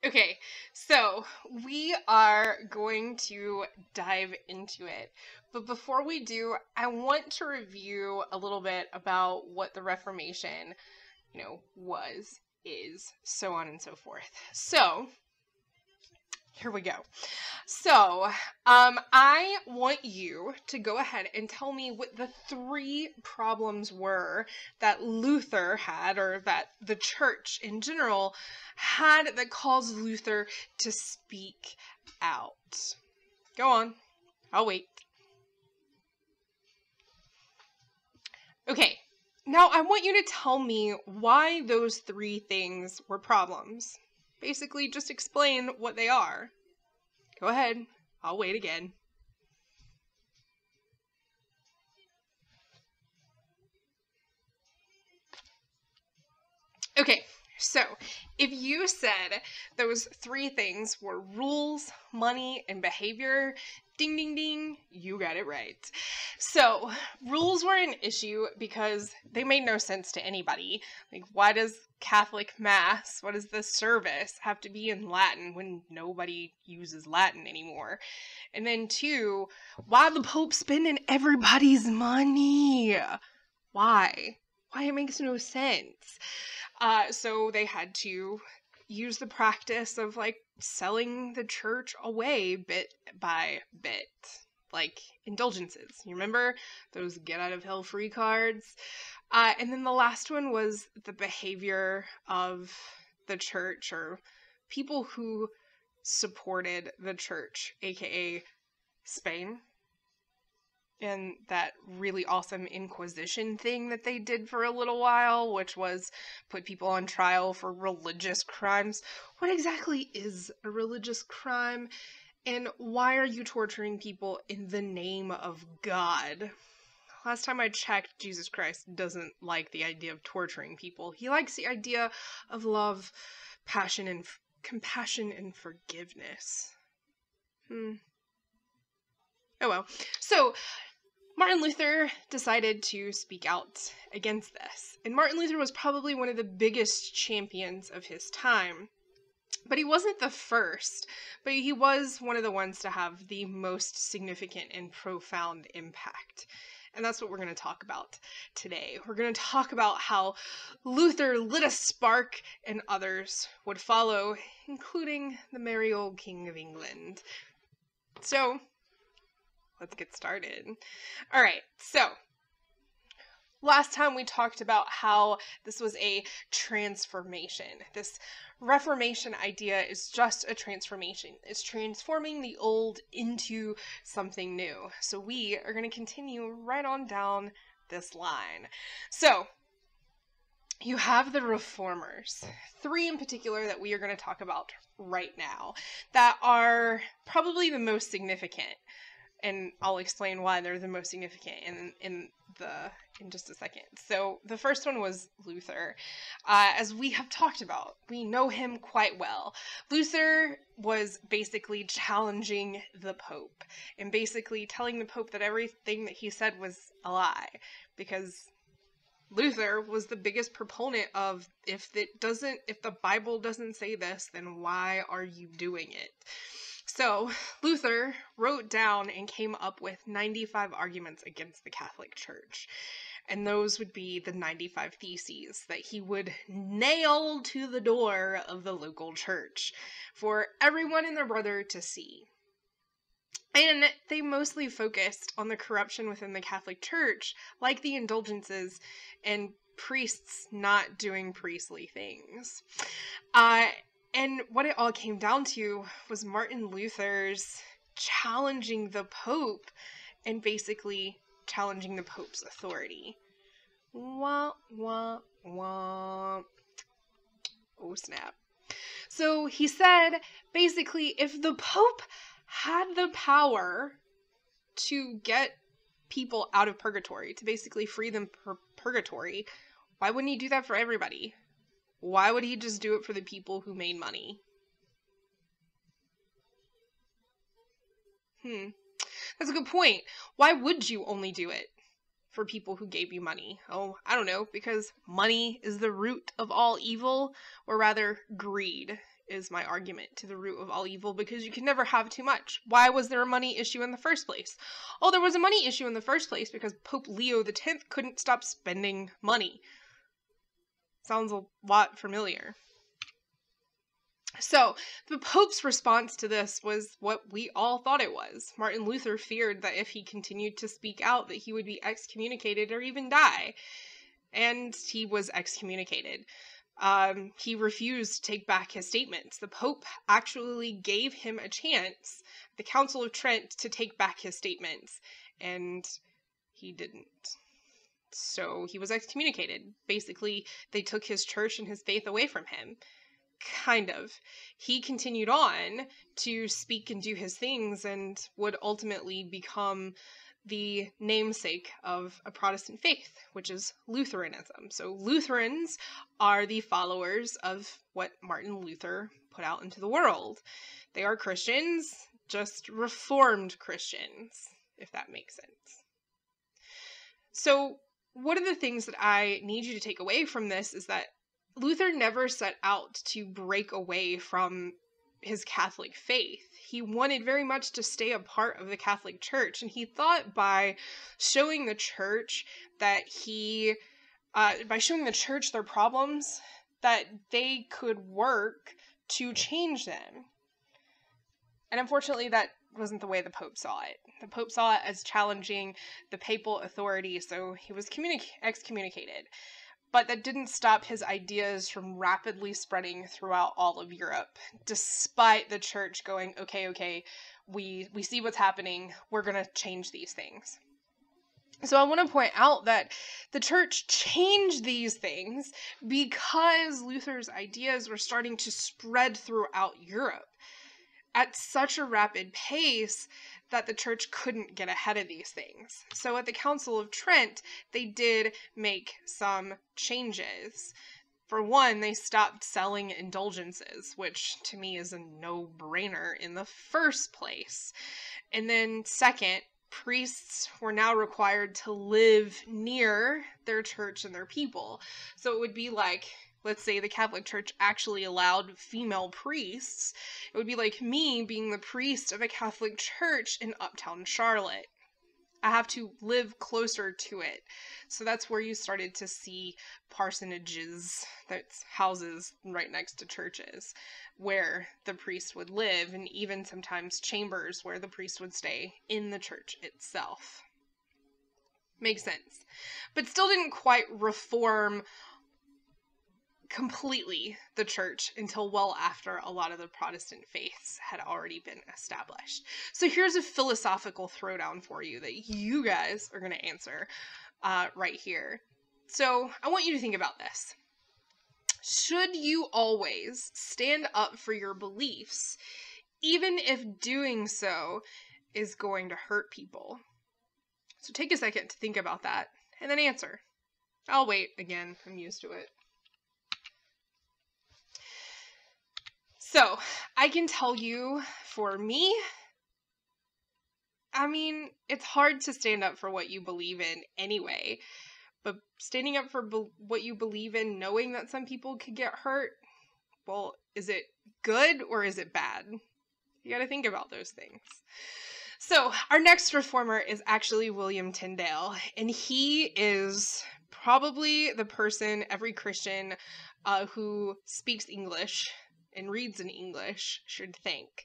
Okay, so we are going to dive into it. But before we do, I want to review a little bit about what the Reformation, was, is, so on and so forth. So, here we go. So, I want you to go ahead and tell me what the 3 problems were that Luther had, or that the church in general had, that caused Luther to speak out. Go on. I'll wait. Okay. Now, I want you to tell me why those 3 things were problems. Basically, just explain what they are. Go ahead. I'll wait again. Okay, so if you said those 3 things were rules, money, and behavior, ding, ding, ding, you got it right. So, rules were an issue because they made no sense to anybody. Like, why does Catholic Mass, what does the service have to be in Latin when nobody uses Latin anymore? And then 2, why the Pope spending everybody's money? Why? Why? It makes no sense. So they had to use the practice of, selling the church away bit by bit. Like indulgences. You remember those get out of hell free cards? And then the last one was the behavior of the church, or people who supported the church, aka Spain. And that really awesome Inquisition thing that they did for a little while, which was put people on trial for religious crimes. What exactly is a religious crime? And why are you torturing people in the name of God? Last time I checked, Jesus Christ doesn't like the idea of torturing people. He likes the idea of love, passion, and compassion and forgiveness. Oh well. So, Martin Luther decided to speak out against this. And Martin Luther was probably one of the biggest champions of his time. But he wasn't the first, but he was one of the ones to have the most significant and profound impact. And that's what we're going to talk about today. We're going to talk about how Luther lit a spark and others would follow, including the merry old King of England. So, let's get started. All right, so last time we talked about how this was a transformation. This Reformation idea is just a transformation. It's transforming the old into something new. So we are going to continue right on down this line. So, you have the Reformers, 3 in particular that we are going to talk about right now, that are probably the most significant. And I'll explain why they're the most significant in just a second. So the first one was Luther. As we have talked about, we know him quite well. Luther was basically challenging the Pope and basically telling the Pope that everything that he said was a lie, because Luther was the biggest proponent of, if the Bible doesn't say this, then why are you doing it? So, Luther wrote down and came up with 95 arguments against the Catholic Church. And those would be the 95 theses that he would nail to the door of the local church for everyone and their brother to see. And they mostly focused on the corruption within the Catholic Church, like the indulgences and priests not doing priestly things. And what it all came down to was Martin Luther's challenging the Pope and basically challenging the Pope's authority. Wah, wah, wah. Oh, snap. So he said, basically, if the Pope had the power to get people out of purgatory, to basically free them from purgatory, why wouldn't he do that for everybody? Why would he just do it for the people who made money? That's a good point. Why would you only do it for people who gave you money? Oh, I don't know, because money is the root of all evil, or rather, greed is my argument to the root of all evil, because you can never have too much. Why was there a money issue in the first place? Oh, there was a money issue in the first place because Pope Leo X couldn't stop spending money. Sounds a lot familiar. So, the Pope's response to this was what we all thought it was. Martin Luther feared that if he continued to speak out, that he would be excommunicated or even die. And he was excommunicated. He refused to take back his statements. The Pope actually gave him a chance, the Council of Trent, to take back his statements, and he didn't. So he was excommunicated. Basically, they took his church and his faith away from him. Kind of. He continued on to speak and do his things and would ultimately become the namesake of a Protestant faith, which is Lutheranism. So Lutherans are the followers of what Martin Luther put out into the world. They are Christians, just Reformed Christians, if that makes sense. So one of the things that I need you to take away from this is that Luther never set out to break away from his Catholic faith. He wanted very much to stay a part of the Catholic Church, and he thought by showing the church that by showing the church their problems, that they could work to change them. And unfortunately, that wasn't the way the Pope saw it. The Pope saw it as challenging the papal authority, so he was excommunicated. But that didn't stop his ideas from rapidly spreading throughout all of Europe, despite the church going, okay, we see what's happening, we're going to change these things. So I want to point out that the church changed these things because Luther's ideas were starting to spread throughout Europe at such a rapid pace that the church couldn't get ahead of these things. So at the Council of Trent, they did make some changes. For one, they stopped selling indulgences, which to me is a no-brainer in the first place. And then second, priests were now required to live near their church and their people. So it would be like, let's say the Catholic Church actually allowed female priests. It would be like me being the priest of a Catholic church in uptown Charlotte. I have to live closer to it. So that's where you started to see parsonages, that's houses right next to churches, where the priest would live, and even sometimes chambers where the priest would stay in the church itself. Makes sense. But still didn't quite reform completely the church until well after a lot of the Protestant faiths had already been established. So here's a philosophical throwdown for you that you guys are going to answer right here. So I want you to think about this. Should you always stand up for your beliefs, even if doing so is going to hurt people? So take a second to think about that and then answer. I'll wait. Again, I'm used to it. So, I can tell you, for me, I mean, it's hard to stand up for what you believe in anyway, but standing up for what you believe in, knowing that some people could get hurt, well, is it good or is it bad? You gotta think about those things. So, our next reformer is actually William Tyndale, and he is probably the person every Christian who speaks English and reads in English should think.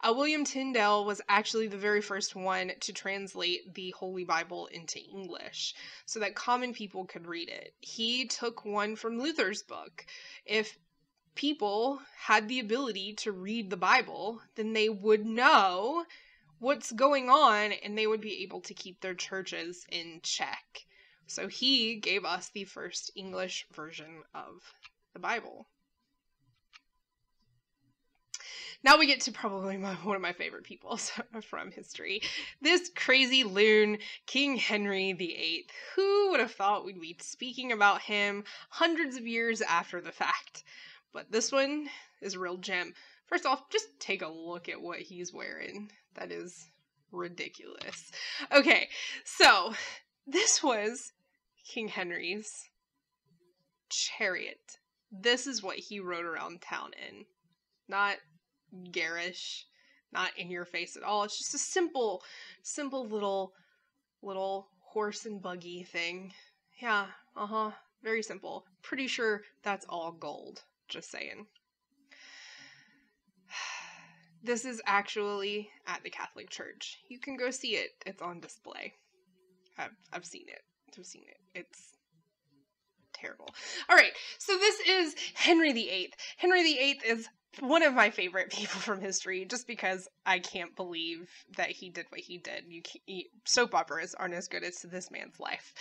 William Tyndale was actually the very first one to translate the Holy Bible into English so that common people could read it. He took one from Luther's book. If people had the ability to read the Bible, then they would know what's going on and they would be able to keep their churches in check. So he gave us the first English version of the Bible. Now we get to probably one of my favorite people from history. This crazy loon, King Henry VIII. Who would have thought we'd be speaking about him hundreds of years after the fact? But this one is a real gem. First off, just take a look at what he's wearing. That is ridiculous. Okay, so this was King Henry's chariot. This is what he rode around town in. not garish, not in your face at all. It's just a simple little horse and buggy thing. Yeah, very simple. Pretty sure that's all gold. Just saying. This is actually at the Catholic Church. You can go see it. It's on display. I've seen it. It's terrible. All right, so this is Henry VIII. Henry VIII is one of my favorite people from history, just because I can't believe that he did what he did. Soap operas aren't as good as this man's life.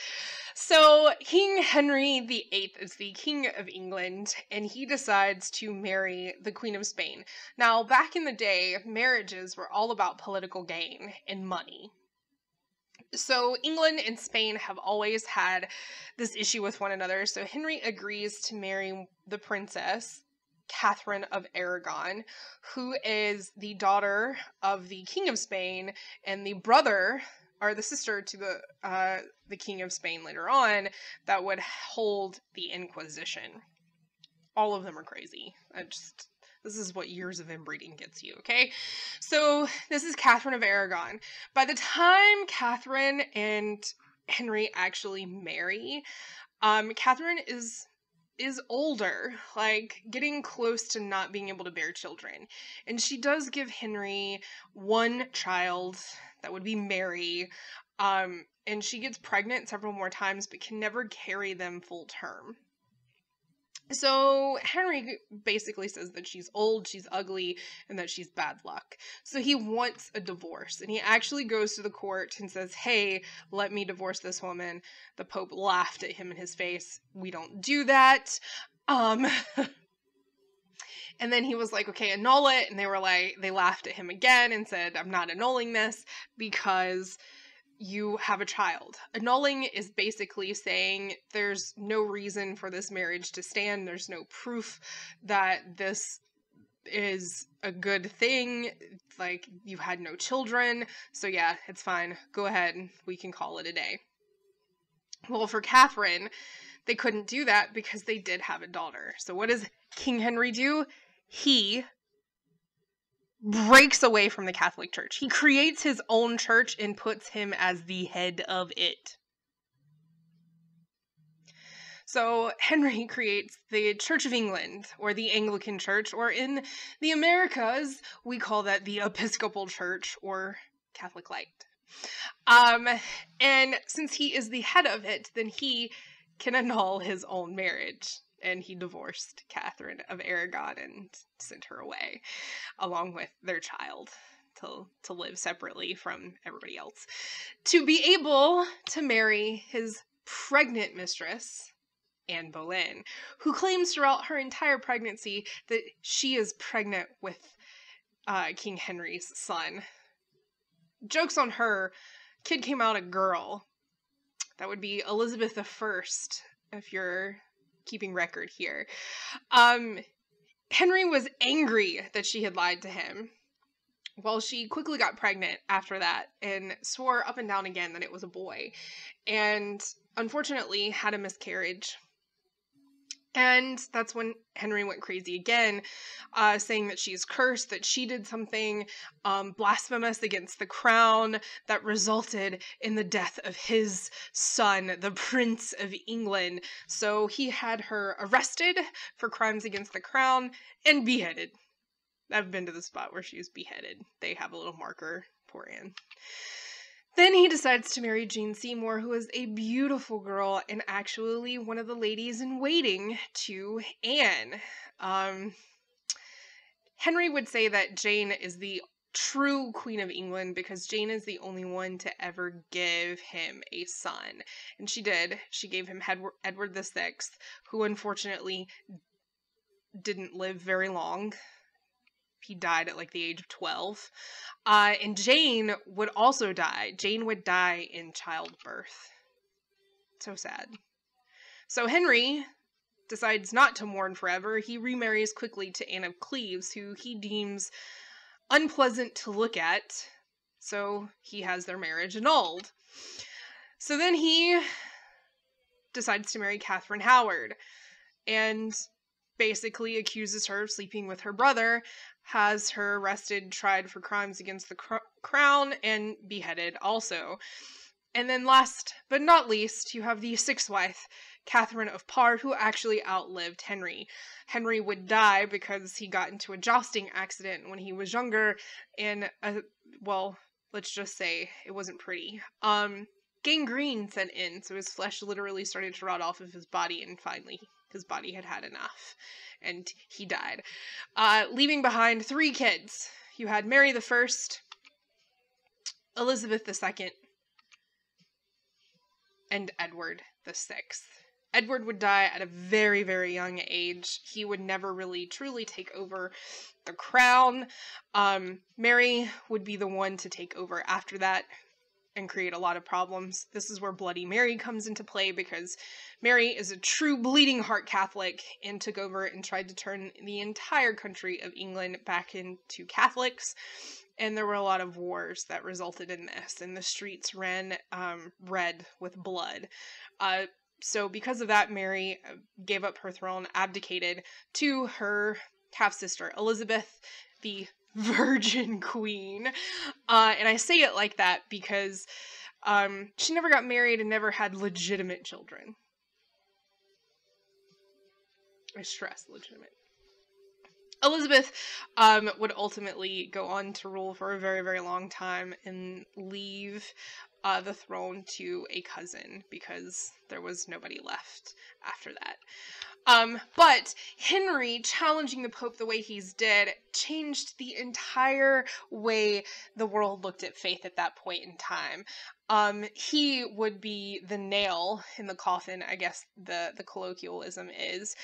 So King Henry VIII is the King of England, and he decides to marry the Queen of Spain. Now, back in the day, marriages were all about political gain and money. So England and Spain have always had this issue with one another. So Henry agrees to marry the princess, Catherine of Aragon, who is the daughter of the King of Spain and the brother or the sister to the King of Spain later on that would hold the Inquisition. All of them are crazy. This is what years of inbreeding gets you, okay? So this is Catherine of Aragon. By the time Catherine and Henry actually marry, Catherine is older, like getting close to not being able to bear children. And she does give Henry one child that would be Mary. And she gets pregnant several more times, but can never carry them full term. So Henry basically says that she's old, she's ugly, and that she's bad luck. So he wants a divorce, and he actually goes to the court and says, hey, let me divorce this woman. The Pope laughed at him in his face. We don't do that. And then he was like, okay, annul it. And they laughed at him again and said, I'm not annulling this because you have a child. Annulling is basically saying there's no reason for this marriage to stand. There's no proof that this is a good thing. Like, you had no children. So yeah, it's fine. Go ahead. We can call it a day. Well, for Catherine, they couldn't do that because they did have a daughter. So what does King Henry do? He breaks away from the Catholic Church. He creates his own church and puts him as the head of it. So Henry creates the Church of England, or the Anglican Church, or in the Americas, we call that the Episcopal Church, or Catholic Light. And since he is the head of it, then he can annul his own marriage. And he divorced Catherine of Aragon and sent her away, along with their child, to live separately from everybody else. To be able to marry his pregnant mistress, Anne Boleyn, who claims throughout her entire pregnancy that she is pregnant with King Henry's son. Joke's on her. Kid came out a girl. That would be Elizabeth I, if you're keeping record here. Henry was angry that she had lied to him. Well, she quickly got pregnant after that and swore up and down again that it was a boy. And unfortunately had a miscarriage. And that's when Henry went crazy again, saying that she's cursed, that she did something blasphemous against the crown that resulted in the death of his son, the Prince of England. So he had her arrested for crimes against the crown and beheaded. I've been to the spot where she was beheaded. They have a little marker. Poor Anne. Then he decides to marry Jane Seymour, who is a beautiful girl and actually one of the ladies in waiting to Anne. Henry would say that Jane is the true Queen of England because Jane is the only one to ever give him a son. And she did. She gave him Edward VI, who unfortunately didn't live very long. He died at like the age of 12. And Jane would also die. Jane would die in childbirth. So sad. So Henry decides not to mourn forever. He remarries quickly to Anne of Cleves, who he deems unpleasant to look at. So he has their marriage annulled. So then he decides to marry Catherine Howard. And basically accuses her of sleeping with her brother, has her arrested, tried for crimes against the crown, and beheaded also. And then last but not least, you have the sixth wife, Catherine of Parr, who actually outlived Henry. Henry would die because he got into a jousting accident when he was younger, and, well, let's just say it wasn't pretty. Gangrene set in, so his flesh literally started to rot off of his body, and finally his body had had enough, and he died. Leaving behind 3 kids. You had Mary the First, Elizabeth II, and Edward the Sixth. Edward would die at a very, very young age. He would never really truly take over the crown. Mary would be the one to take over after that and create a lot of problems. This is where Bloody Mary comes into play, because Mary is a true bleeding heart Catholic and took over and tried to turn the entire country of England back into Catholics. And there were a lot of wars that resulted in this, and the streets ran red with blood. So because of that, Mary gave up her throne, abdicated to her half-sister, Elizabeth, the Virgin Queen. And I say it like that because she never got married and never had legitimate children. I stress legitimate. Elizabeth would ultimately go on to rule for a very, very long time and leave the throne to a cousin because there was nobody left after that. But Henry challenging the Pope the way he's did changed the entire way the world looked at faith at that point in time. He would be the nail in the coffin, I guess the colloquialism is,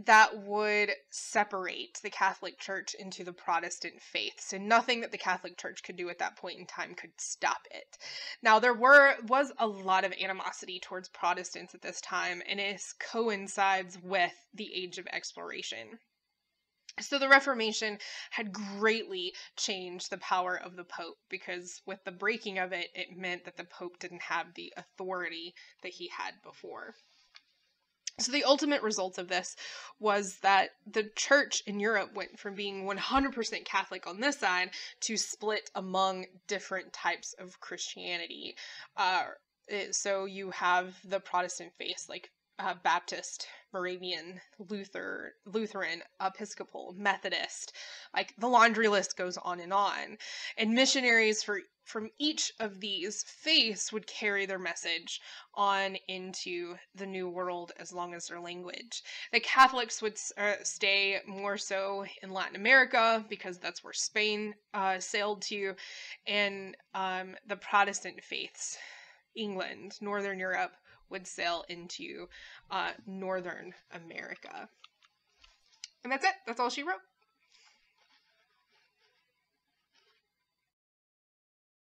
that would separate the Catholic Church into the Protestant faiths, and nothing that the Catholic Church could do at that point in time could stop it. Now, there was a lot of animosity towards Protestants at this time, and it coincides with the Age of Exploration. So the Reformation had greatly changed the power of the Pope, because with the breaking of it, it meant that the Pope didn't have the authority that he had before. So the ultimate result of this was that the church in Europe went from being 100% Catholic on this side to split among different types of Christianity. So you have the Protestant faiths like Baptist, Moravian, Lutheran, Episcopal, Methodist, like the laundry list goes on. And missionaries from each of these faiths would carry their message on into the New World as long as their language. The Catholics would stay more so in Latin America because that's where Spain sailed to, and the Protestant faiths, England, Northern Europe, would sail into Northern America. And that's it. That's all she wrote.